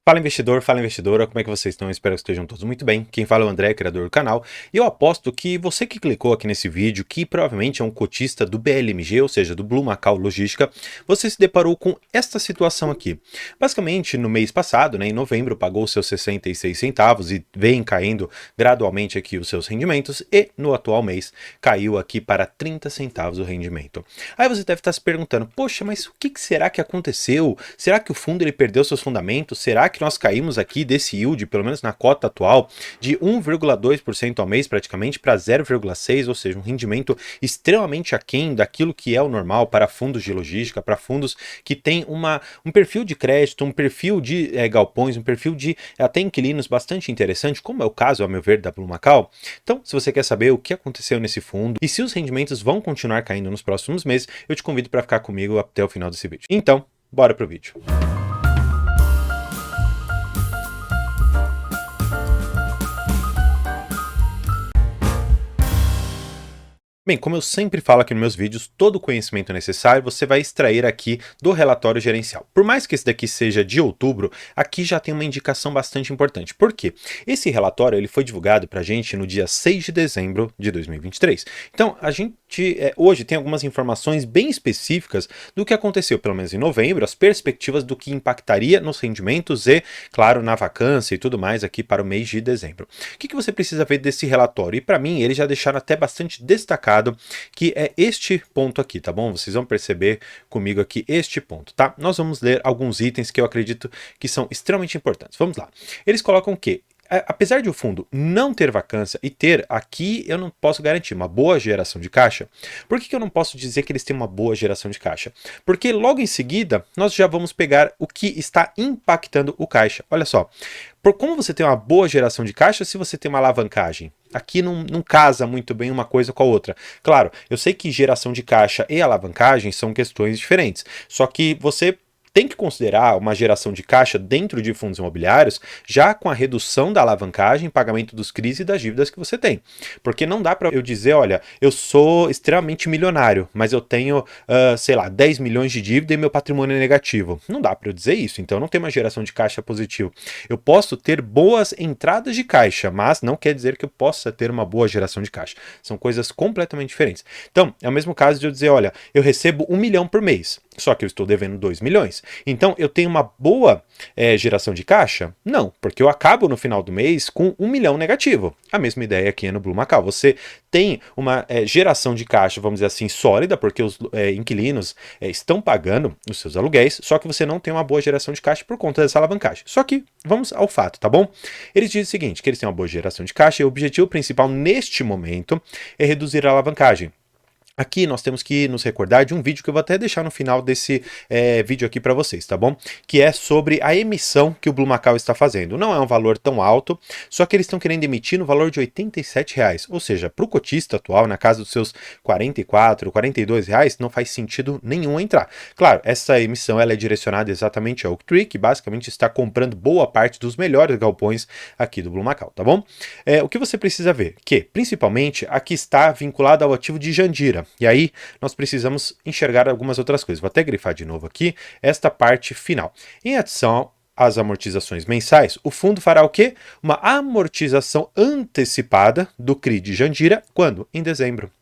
Fala investidor, fala investidora, como é que vocês estão? Espero que estejam todos muito bem. Quem fala é o André, criador do canal, e eu aposto que você que clicou aqui nesse vídeo, que provavelmente é um cotista do BLMG, ou seja, do Blue Macau Logística, você se deparou com esta situação aqui. Basicamente, no mês passado, em novembro, pagou seus 66 centavos e vem caindo gradualmente aqui os seus rendimentos, e no atual mês caiu aqui para 30 centavos o rendimento. Aí você deve estar se perguntando, poxa, mas o que será que aconteceu? Será que o fundo ele perdeu seus fundamentos? Será que nós caímos aqui desse yield, pelo menos na cota atual, de 1,2% ao mês praticamente para 0,6%, ou seja, um rendimento extremamente aquém daquilo que é o normal para fundos de logística, para fundos que têm um perfil de crédito, um perfil de galpões, um perfil de até inquilinos bastante interessante, como é o caso, a meu ver, da Blue Macau. Então, se você quer saber o que aconteceu nesse fundo e se os rendimentos vão continuar caindo nos próximos meses, eu te convido para ficar comigo até o final desse vídeo. Então, bora pro vídeo. Bem, como eu sempre falo aqui nos meus vídeos, todo o conhecimento necessário você vai extrair aqui do relatório gerencial. Por mais que esse daqui seja de outubro, aqui já tem uma indicação bastante importante. Por quê? Esse relatório ele foi divulgado para a gente no dia 6 de dezembro de 2023. Então, a gente hoje tem algumas informações bem específicas do que aconteceu, pelo menos em novembro, as perspectivas do que impactaria nos rendimentos e, claro, na vacância e tudo mais aqui para o mês de dezembro. O que você precisa ver desse relatório? E para mim, eles já deixaram até bastante destacado que é este ponto aqui, tá bom? Vocês vão perceber comigo aqui este ponto, tá? Nós vamos ler alguns itens que eu acredito que são extremamente importantes. Vamos lá. Eles colocam que apesar de o fundo não ter vacância e ter aqui, eu não posso garantir uma boa geração de caixa. Por que eu não posso dizer que eles têm uma boa geração de caixa? Porque logo em seguida, nós já vamos pegar o que está impactando o caixa. Olha só, por como você tem uma boa geração de caixa se você tem uma alavancagem? Aqui não casa muito bem uma coisa com a outra. Claro, eu sei que geração de caixa e alavancagem são questões diferentes, só que você tem que considerar uma geração de caixa dentro de fundos imobiliários já com a redução da alavancagem, pagamento dos CRIs e das dívidas que você tem. Porque não dá para eu dizer, olha, eu sou extremamente milionário, mas eu tenho, sei lá, 10 milhões de dívida e meu patrimônio é negativo. Não dá para eu dizer isso, então eu não tenho uma geração de caixa positivo. Eu posso ter boas entradas de caixa, mas não quer dizer que eu possa ter uma boa geração de caixa. São coisas completamente diferentes. Então, é o mesmo caso de eu dizer, olha, eu recebo 1 milhão por mês, só que eu estou devendo 2 milhões. Então, eu tenho uma boa geração de caixa? Não, porque eu acabo no final do mês com 1 milhão negativo. A mesma ideia aqui no Blue Macau. Você tem uma geração de caixa, vamos dizer assim, sólida, porque os inquilinos estão pagando os seus aluguéis, só que você não tem uma boa geração de caixa por conta dessa alavancagem. Só que, vamos ao fato, tá bom? Eles dizem o seguinte, que eles têm uma boa geração de caixa e o objetivo principal neste momento é reduzir a alavancagem. Aqui nós temos que nos recordar de um vídeo que eu vou até deixar no final desse vídeo aqui para vocês, tá bom? Que é sobre a emissão que o Blue Macau está fazendo. Não é um valor tão alto, só que eles estão querendo emitir no valor de R$87. Ou seja, para o cotista atual, na casa dos seus R$44, R$42, não faz sentido nenhum entrar. Claro, essa emissão ela é direcionada exatamente ao Oaktree, que basicamente está comprando boa parte dos melhores galpões aqui do Blue Macau, tá bom? O que você precisa ver? Que, principalmente, aqui está vinculado ao ativo de Jandira. E aí nós precisamos enxergar algumas outras coisas. Vou até grifar de novo aqui esta parte final. Em adição às amortizações mensais, o fundo fará o quê? Uma amortização antecipada do CRI de Jandira, quando? Em dezembro.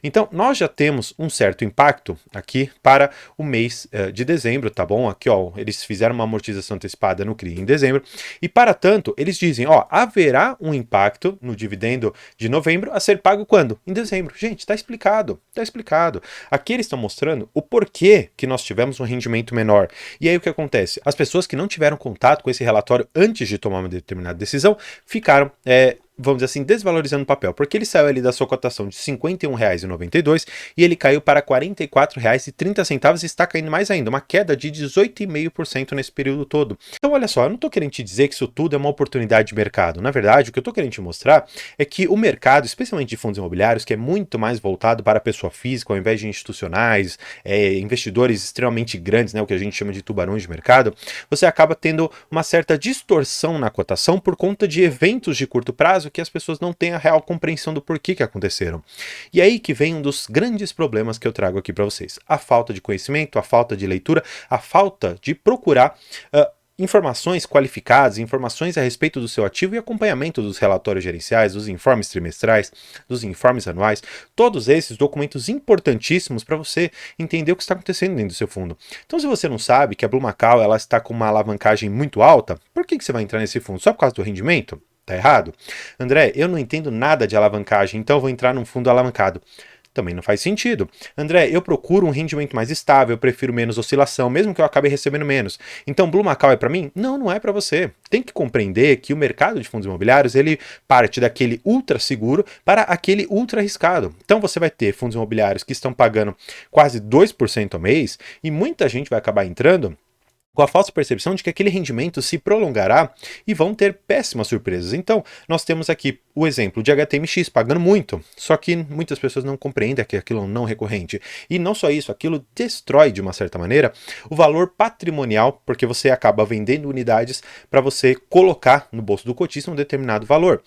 Então, nós já temos um certo impacto aqui para o mês de dezembro, tá bom? Aqui, ó, eles fizeram uma amortização antecipada no CRI em dezembro e, para tanto, eles dizem, ó, haverá um impacto no dividendo de novembro a ser pago quando? Em dezembro. Gente, tá explicado, tá explicado. Aqui eles estão mostrando o porquê que nós tivemos um rendimento menor. E aí o que acontece? As pessoas que não tiveram contato com esse relatório antes de tomar uma determinada decisão ficaram vamos dizer assim, desvalorizando o papel, porque ele saiu ali da sua cotação de R$ 51,92 e ele caiu para R$ 44,30 e está caindo mais ainda, uma queda de 18,5% nesse período todo. Então, olha só, eu não estou querendo te dizer que isso tudo é uma oportunidade de mercado. Na verdade, o que eu estou querendo te mostrar é que o mercado, especialmente de fundos imobiliários, que é muito mais voltado para a pessoa física, ao invés de institucionais, investidores extremamente grandes, né, o que a gente chama de tubarões de mercado, você acaba tendo uma certa distorção na cotação por conta de eventos de curto prazo que as pessoas não têm a real compreensão do porquê que aconteceram. E aí que vem um dos grandes problemas que eu trago aqui para vocês. A falta de conhecimento, a falta de leitura, a falta de procurar informações qualificadas, informações a respeito do seu ativo e acompanhamento dos relatórios gerenciais, dos informes trimestrais, dos informes anuais, todos esses documentos importantíssimos para você entender o que está acontecendo dentro do seu fundo. Então, se você não sabe que a Blue Macau ela está com uma alavancagem muito alta, por que você vai entrar nesse fundo? Só por causa do rendimento? Tá errado? André, eu não entendo nada de alavancagem, então eu vou entrar num fundo alavancado. Também não faz sentido. André, eu procuro um rendimento mais estável, eu prefiro menos oscilação, mesmo que eu acabe recebendo menos. Então, Blue Macau é para mim? Não, não é para você. Tem que compreender que o mercado de fundos imobiliários, ele parte daquele ultra seguro para aquele ultra arriscado. Então, você vai ter fundos imobiliários que estão pagando quase 2% ao mês e muita gente vai acabar entrando com a falsa percepção de que aquele rendimento se prolongará e vão ter péssimas surpresas. Então, nós temos aqui o exemplo de HTMX pagando muito, só que muitas pessoas não compreendem que aquilo é um não recorrente. E não só isso, aquilo destrói, de uma certa maneira, o valor patrimonial, porque você acaba vendendo unidades para você colocar no bolso do cotista um determinado valor.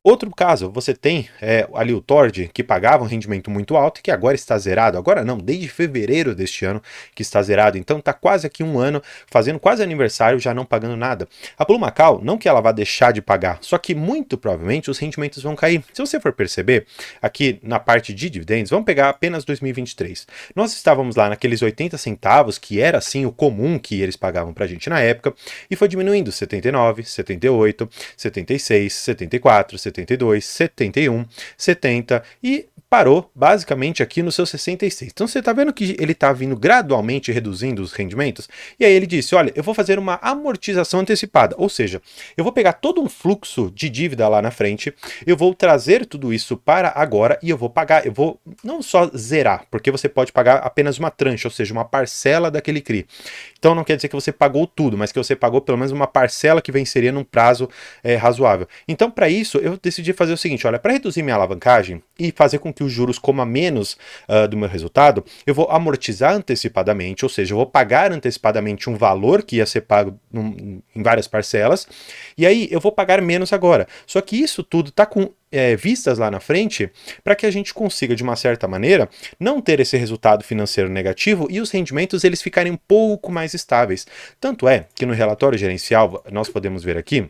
Outro caso, você tem ali o Tord, que pagava um rendimento muito alto e que agora está zerado. Agora não, desde fevereiro deste ano que está zerado. Então está quase aqui um ano, fazendo quase aniversário, já não pagando nada. A Blue Macau, não que ela vá deixar de pagar, só que muito provavelmente os rendimentos vão cair. Se você for perceber, aqui na parte de dividendos, vamos pegar apenas 2023. Nós estávamos lá naqueles 80 centavos, que era assim o comum que eles pagavam para a gente na época, e foi diminuindo 79, 78, 76, 74, 72, 71, 70 e parou basicamente aqui no seu 66. Então você está vendo que ele está vindo gradualmente reduzindo os rendimentos? E aí ele disse, olha, eu vou fazer uma amortização antecipada, ou seja, eu vou pegar todo um fluxo de dívida lá na frente, eu vou trazer tudo isso para agora e eu vou pagar, eu vou não só zerar, porque você pode pagar apenas uma tranche, ou seja, uma parcela daquele CRI. Então não quer dizer que você pagou tudo, mas que você pagou pelo menos uma parcela que venceria num prazo razoável. Então para isso eu decidi fazer o seguinte, olha, para reduzir minha alavancagem e fazer com que os juros coma menos do meu resultado, eu vou amortizar antecipadamente, ou seja, eu vou pagar antecipadamente um valor que ia ser pago em várias parcelas, e aí eu vou pagar menos agora. Só que isso tudo está com vistas lá na frente para que a gente consiga, de uma certa maneira, não ter esse resultado financeiro negativo e os rendimentos eles ficarem um pouco mais estáveis. Tanto é que no relatório gerencial, nós podemos ver aqui,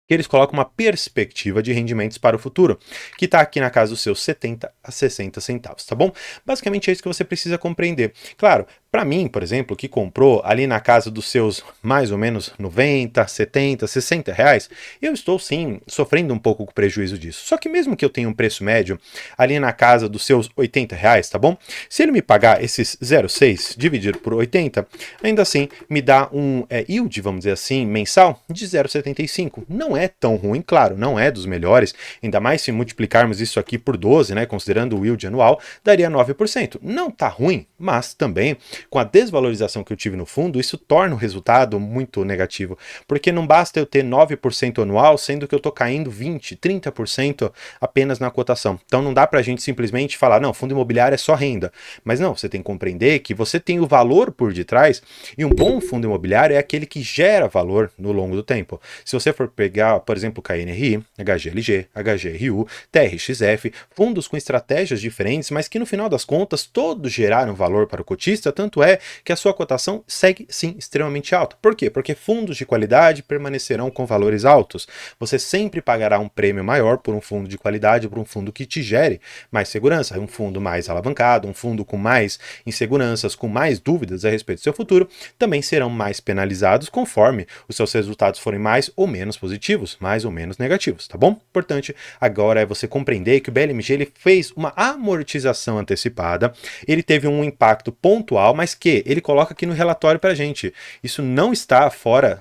que eles colocam uma perspectiva de rendimentos para o futuro, que está aqui na casa dos seus 70 a 60 centavos, tá bom? Basicamente é isso que você precisa compreender. Claro, para mim, por exemplo, que comprou ali na casa dos seus mais ou menos 90, 70, 60 reais, eu estou sim sofrendo um pouco com o prejuízo disso. Só que mesmo que eu tenha um preço médio ali na casa dos seus 80 reais, tá bom? Se ele me pagar esses 0,6 dividido por 80, ainda assim me dá um yield, vamos dizer assim, mensal de 0,75. Não é tão ruim, claro, não é dos melhores, ainda mais se multiplicarmos isso aqui por 12, né, considerando o yield anual, daria 9%. Não tá ruim, mas também com a desvalorização que eu tive no fundo, isso torna o resultado muito negativo, porque não basta eu ter 9% anual, sendo que eu tô caindo 20, 30% apenas na cotação. Então não dá pra gente simplesmente falar, não, fundo imobiliário é só renda. Mas não, você tem que compreender que você tem o valor por detrás, e um bom fundo imobiliário é aquele que gera valor no longo do tempo. Se você for pegar, por exemplo, KNRI, HGLG, HGRU, TRXF, fundos com estratégias diferentes, mas que no final das contas todos geraram valor para o cotista, tanto é que a sua cotação segue sim extremamente alta. Por quê? Porque fundos de qualidade permanecerão com valores altos. Você sempre pagará um prêmio maior por um fundo de qualidade, por um fundo que te gere mais segurança, um fundo mais alavancado, um fundo com mais inseguranças, com mais dúvidas a respeito do seu futuro, também serão mais penalizados conforme os seus resultados forem mais ou menos positivos, mais ou menos negativos, tá bom? Importante agora é você compreender que o BLMG ele fez uma amortização antecipada, ele teve um impacto pontual, mas que ele coloca aqui no relatório para a gente. Isso não está fora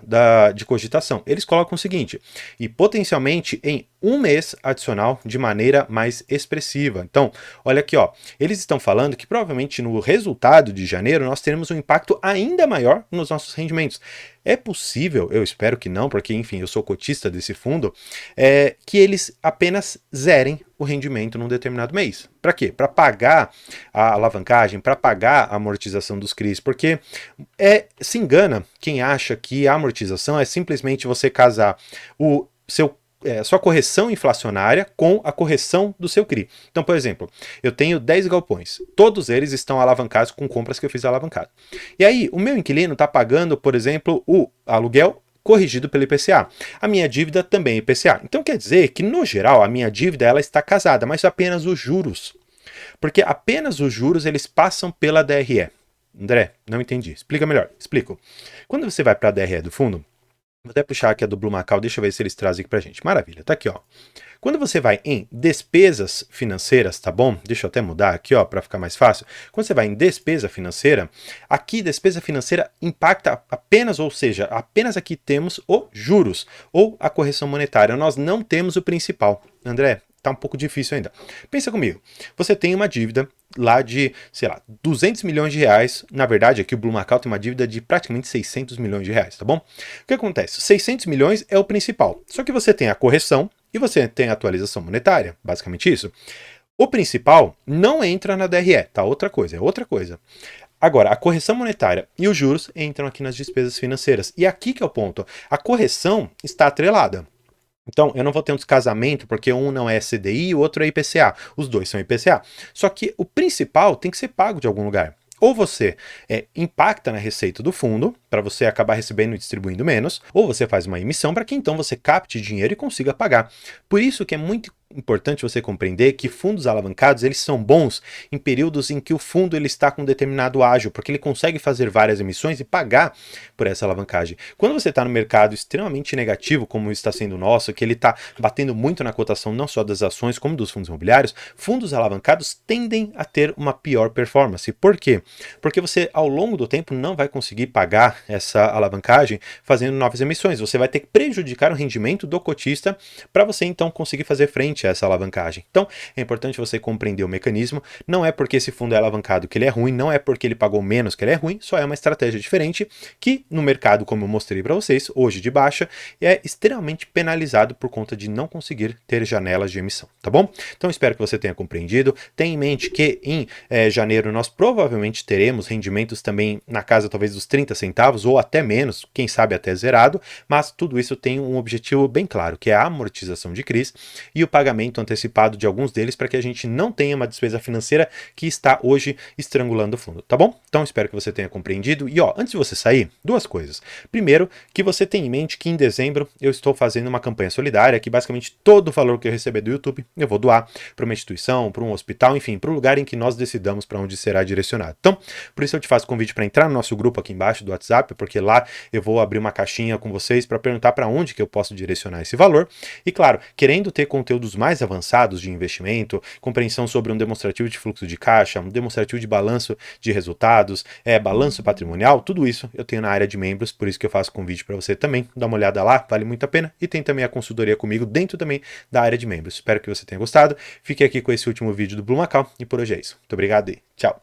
de cogitação. Eles colocam o seguinte, e potencialmente em um mês adicional de maneira mais expressiva. Então, olha aqui, ó, eles estão falando que provavelmente no resultado de janeiro nós teremos um impacto ainda maior nos nossos rendimentos. É possível, eu espero que não, porque enfim, eu sou cotista desse fundo, que eles apenas zerem o rendimento num determinado mês. Para quê? Para pagar a alavancagem, para pagar a amortização dos CRIs, porque se engana quem acha que a amortização é simplesmente você casar o seu sua correção inflacionária com a correção do seu CRI. Então, por exemplo, eu tenho 10 galpões, todos eles estão alavancados com compras que eu fiz alavancado. E aí, o meu inquilino está pagando, por exemplo, o aluguel corrigido pelo IPCA. A minha dívida também é IPCA. Então quer dizer que, no geral, a minha dívida ela está casada, mas apenas os juros. Porque apenas os juros eles passam pela DRE. André, não entendi. Explica melhor. Explico. Quando você vai para a DRE do fundo, vou até puxar aqui a do Blue Macau, deixa eu ver se eles trazem aqui pra gente. Maravilha, tá aqui, ó. Quando você vai em despesas financeiras, tá bom? Deixa eu até mudar aqui, ó, para ficar mais fácil. Quando você vai em despesa financeira, aqui despesa financeira impacta apenas, ou seja, apenas aqui temos os juros ou a correção monetária. Nós não temos o principal. André, tá um pouco difícil ainda. Pensa comigo. Você tem uma dívida lá de, sei lá, 200 milhões de reais. Na verdade, aqui o Blue Macau tem uma dívida de praticamente 600 milhões de reais, tá bom? O que acontece? 600 milhões é o principal. Só que você tem a correção e você tem a atualização monetária, basicamente isso. O principal não entra na DRE, tá? Outra coisa, é outra coisa. Agora, a correção monetária e os juros entram aqui nas despesas financeiras. E aqui que é o ponto. A correção está atrelada. Então, eu não vou ter um descasamento porque um não é CDI e o outro é IPCA. Os dois são IPCA. Só que o principal tem que ser pago de algum lugar. Ou você impacta na receita do fundo, para você acabar recebendo e distribuindo menos, ou você faz uma emissão para que então você capte dinheiro e consiga pagar. Por isso que é muito importante você compreender que fundos alavancados eles são bons em períodos em que o fundo ele está com um determinado ágio, porque ele consegue fazer várias emissões e pagar por essa alavancagem. Quando você está no mercado extremamente negativo, como está sendo o nosso, que ele está batendo muito na cotação não só das ações como dos fundos imobiliários, fundos alavancados tendem a ter uma pior performance. Por quê? Porque você ao longo do tempo não vai conseguir pagar essa alavancagem fazendo novas emissões. Você vai ter que prejudicar o rendimento do cotista para você então conseguir fazer frente a essa alavancagem. Então, é importante você compreender o mecanismo. Não é porque esse fundo é alavancado que ele é ruim, não é porque ele pagou menos que ele é ruim, só é uma estratégia diferente que no mercado, como eu mostrei para vocês, hoje de baixa, é extremamente penalizado por conta de não conseguir ter janelas de emissão, tá bom? Então, espero que você tenha compreendido. Tenha em mente que em janeiro nós provavelmente teremos rendimentos também na casa talvez dos 30 centavos ou até menos, quem sabe até zerado, mas tudo isso tem um objetivo bem claro, que é a amortização de CRIs e o pagamento antecipado de alguns deles para que a gente não tenha uma despesa financeira que está hoje estrangulando o fundo, tá bom? Então espero que você tenha compreendido. E ó, antes de você sair, duas coisas. Primeiro, que você tenha em mente que em dezembro eu estou fazendo uma campanha solidária que basicamente todo o valor que eu receber do YouTube eu vou doar para uma instituição, para um hospital, enfim, para o lugar em que nós decidamos para onde será direcionado. Então, por isso eu te faço convite para entrar no nosso grupo aqui embaixo do WhatsApp, porque lá eu vou abrir uma caixinha com vocês para perguntar para onde que eu posso direcionar esse valor. E claro, querendo ter conteúdos mais avançados de investimento, compreensão sobre um demonstrativo de fluxo de caixa, um demonstrativo de balanço de resultados, balanço patrimonial, tudo isso eu tenho na área de membros, por isso que eu faço convite para você também, dá uma olhada lá, vale muito a pena, e tem também a consultoria comigo dentro também da área de membros. Espero que você tenha gostado, fique aqui com esse último vídeo do Blue Macau, e por hoje é isso. Muito obrigado e tchau!